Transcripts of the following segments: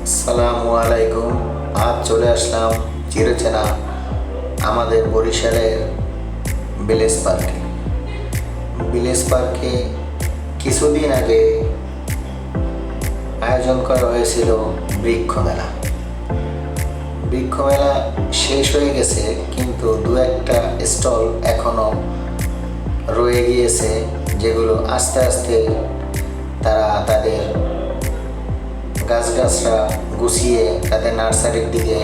আসসালামু আলাইকুম। আজ চলে আসলাম চিরচেনা আমাদের বরিশালের ভিলেজ পার্কে কিছুদিন আগে আয়োজন করা হয়েছিল বৃক্ষমেলা। বৃক্ষমেলা শেষ হয়ে গেছে, কিন্তু দু একটা স্টল এখনো রয়ে গিয়েছে, যেগুলো আস্তে আস্তে তারা তাদের গাছগাছরা গুছিয়ে তাদের নার্সারির দিকে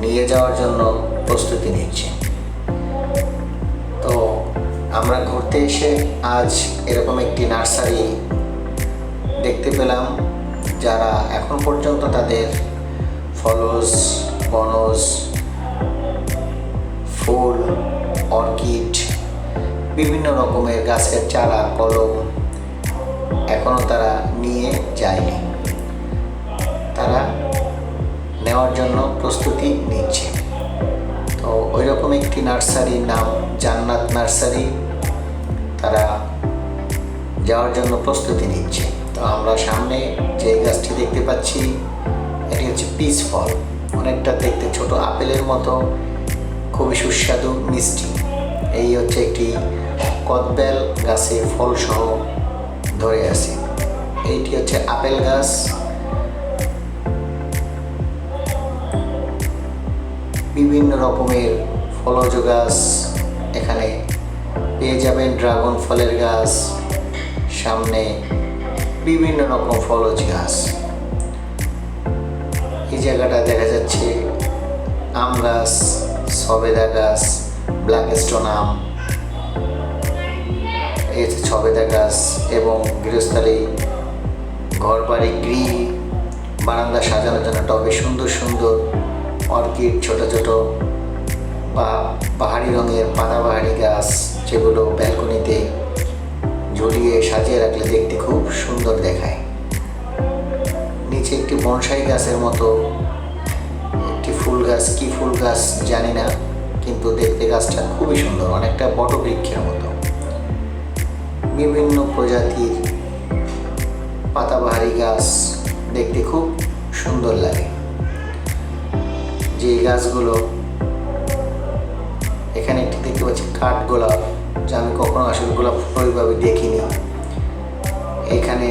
নিয়ে যাওয়ার জন্য প্রস্তুতি নিচ্ছে। তো আমরা ঘুরতে এসে আজ এরকম একটি নার্সারি দেখতে পেলাম, যারা এখন পর্যন্ত তাদের ফলস, বনজ, ফুল, অর্কিড, বিভিন্ন রকমের গাছের চারা, কলম এখনও তারা নিয়ে যায়নি। তারা নেওয়ার জন্য প্রস্তুতি নিচ্ছে। তো ওই রকম একটি নার্সারির নাম জান্নাত নার্সারি, তারা যাওয়ার জন্য প্রস্তুতি নিচ্ছে। তো আমরা সামনে যে গাছটি দেখতে পাচ্ছি, এটি হচ্ছে পিচ ফল। অনেকটা দেখতে ছোট আপেলের মতো, খুবই সুস্বাদু, মিষ্টি। এই হচ্ছে একটি কদবেল গাছে ফল সহ ধরে আছে। এইটি হচ্ছে আপেল গাছ। বিভিন্ন রকমের ফলজ গাছ এখানে পেয়ে যাবেন। ড্রাগন ফলের গাছ, সামনে বিভিন্ন রকম ফলজ গাছ। এই জায়গাটা দেখা যাচ্ছে আম গাছ, সবেদা গাছ, ব্ল্যাক স্টোন আম, এই হচ্ছে সবেদা গাছ এবং গৃহস্থালী ঘরবাড়ি, গ্রিল, বারান্দা সাজানোর জন্য টবে সুন্দর সুন্দর অর্কিড, ছোট ছোট বা পাহাড়ি রঙের পাতাবাহারি গাছ, যেগুলো ব্যালকনিতে ঝুলিয়ে সাজিয়ে রাখলে দেখতে খুব সুন্দর দেখায়। নিচে একটি বনসাই গাছের মতো একটি ফুল গাছ, কি ফুল গাছ জানি না, কিন্তু দেখতে গাছটা খুবই সুন্দর, অনেকটা বটবৃক্ষের মতো। বিভিন্ন প্রজাতির পাতাবাহারি গাছ দেখতে খুব সুন্দর লাগে। যে গাছগুলো এখানে একটি দেখতে পাচ্ছি কাঠগোলাপ, যা আমি কখনো আসলে গোলাপ ওইভাবে দেখিনি। এখানে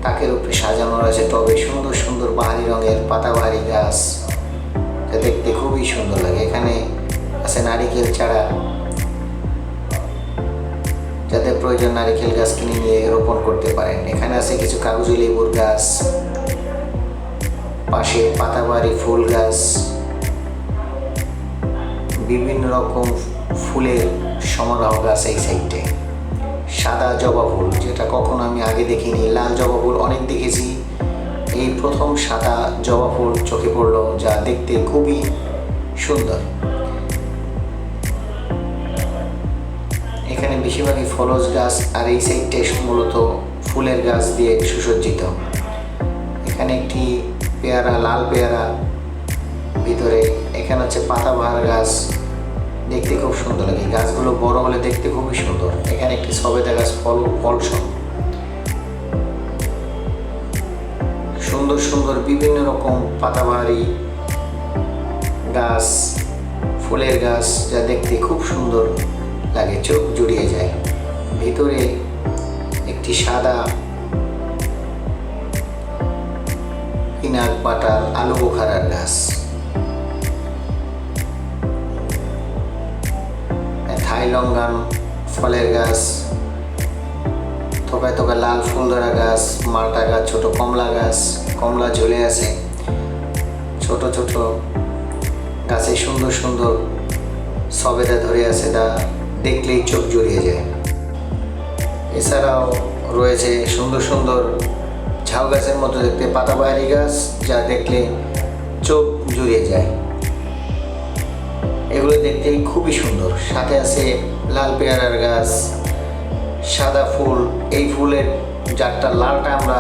তাকের উপরে সাজানো রয়েছে টবে সুন্দর সুন্দর বাহারি রঙের পাতাবাহারি গাছ, যা দেখতে খুবই সুন্দর লাগে। এখানে আছে নারিকেল চারা, যাদের প্রয়োজন নারিকেল গাছ কিনে নিয়ে রোপণ করতে পারেন। এখানে আছে কিছু কাগজি লেবুর গাছ, পাশে পাতাবাহারি ফুল গাছ, বিভিন্ন রকম ফুলের সমারোহ গাছ। এই সাইডে সাদা জবা ফুল, যেটা কখনো আমি আগে দেখিনি। লাল জবা ফুল অনেক দেখেছি, এই প্রথম সাদা জবা ফুল চোখে পড়লো, যা দেখতে খুবই সুন্দর। এখানে বেশিরভাগই ফলজ গাছ, আর এই সাইডটা মূলত ফুলের গাছ দিয়ে সুসজ্জিত। এখানে একটি পেয়ারা, লাল পেয়ারা ভিতরে। এখানে হচ্ছে পাতাবাহার গাছ, দেখতে খুব সুন্দর লাগে। গাছগুলো বড় হলে দেখতে খুবই সুন্দর। এখানে একটি সবেদা গাছ, ফলসহ সুন্দর সুন্দর বিভিন্ন রকম পাতাবাহারি গাছ, ফুলের গাছ, যা দেখতে খুব সুন্দর লাগে, চোখ জুড়িয়ে যায়। ভিতরে একটি সাদা পিনাক বাটার আলু বোখারার গাছ, থাইলঙ্গান ফলের গাছ, থোকায় থোকায় লাল ফুল ধরা গাছ, মালটা গাছ, ছোট কমলা গাছ, কমলা ঝুলে আছে। ছোট ছোট গাছে সুন্দর সুন্দর সবেদা ধরে আছে, তা দেখলেই চোখ জুড়িয়ে যায়। এছাড়াও রয়েছে সুন্দর সুন্দর ঝাউ গাছের মতো দেখতে পাতাবাহারি গাছ, যা দেখলে চোখ জুড়িয়ে যায়। এগুলো দেখতে খুবই সুন্দর। সাথে আছে লাল পেয়ারার গাছ, সাদা ফুল। এই ফুলের যারটা লালটা আমরা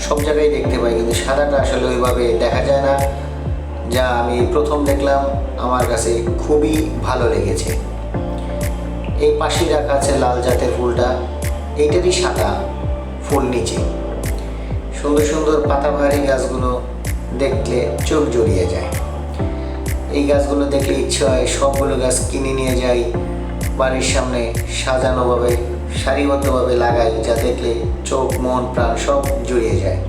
সব জায়গায় দেখতে পাই, কিন্তু সাদাটা আসলে ওইভাবে দেখা যায় না, যা আমি প্রথম দেখলাম, আমার কাছে খুবই ভালো লেগেছে। এই পাশেই রাখা আছে লাল জাতের ফুলটা, এইটারই সাদা ফুল নিচে। সুন্দর সুন্দর পাতাবাহারি গাছগুলো দেখলে চোখ জুড়িয়ে যায়। এই গাছগুলো দেখলে ইচ্ছে হয় সবগুলো গাছ কিনে নিয়ে যাই, বাড়ির সামনে সাজানোভাবে সারিবদ্ধভাবে লাগাই, যা দেখলে চোখ মন প্রাণ সব জুড়িয়ে যায়।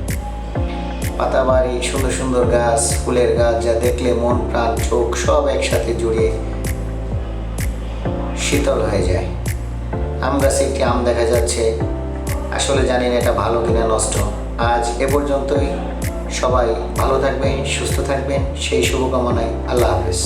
পাতাবাহারি সুন্দর সুন্দর গাছ, ফুলের গাছ, যা দেখলে মন প্রাণ চোখ সব একসাথে জুড়িয়ে শীতল হয়ে যায়। আম গাছে একটি আম দেখা যাচ্ছে, আসলে জানি না এটা ভালো কিনা নষ্ট। আজ এ পর্যন্তই। সবাই ভালো থাকবেন, সুস্থ থাকবেন, সেই শুভকামনায় আল্লাহ হাফেজ।